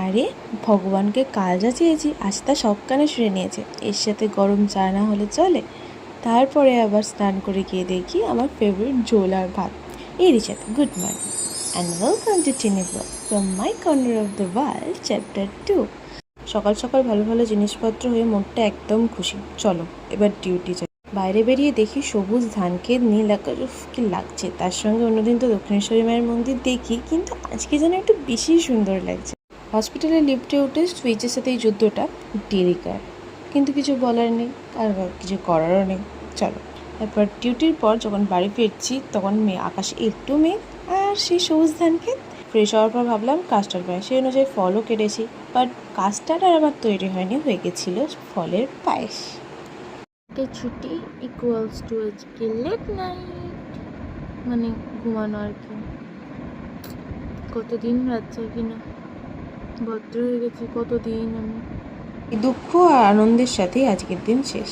আরে ভগবানকে কাল যা চেয়েছি আজ তা সব কানে শুনে নিয়েছে। এর সাথে গরম চা না হলে চলে। তারপরে আবার স্নান করে গিয়ে দেখি আমার ফেভারিট ঝোল আর ভাত। এই Richard, good morning and welcome to tiny blog from my corner of the world chapter 2। সকাল সকাল ভালো ভালো জিনিসপত্র হয়ে মনটা একদম খুশি। চলো এবার ডিউটি যাই। বাইরে বেরিয়ে দেখি সবুজ ধানক্ষেত, নীল আকাশ, উফ কি লাগছে। তার সঙ্গে অন্যদিন তো দক্ষিণেশ্বরী মায়ের মন্দির দেখি, কিন্তু আজকে যেন একটু বেশি সুন্দর লাগছে। হসপিটালে লিফটে উঠে সুইচের সাথে এই যুদ্ধটা ডেলিকার, কিন্তু কিছু বলার নেই আর কিছু করারও নেই। চলো তারপর ডিউটির পর যখন বাড়ি ফিরছি তখন আকাশে একটু মেঘ আর সেই সবুজ ধানক্ষেত। ফ্রেশ হওয়ার পর ভাবলাম কাস্টার্ড বানাই, সেই অনুযায়ী ফলও কেটেছি, বাট কাস্টার্ড আর আমার তৈরি হয়নি, হয়ে গেছিলো ফলের পায়েস। ছুটি ইকুয়ালস টু আজকে লেট নাইট, মানে ঘুমানো আর কি। কতদিন বাচ্চা কিনা ভদ্র হয়ে গেছি, কতদিন আমি দুঃখ আর আনন্দের সাথেই আজকের দিন শেষ।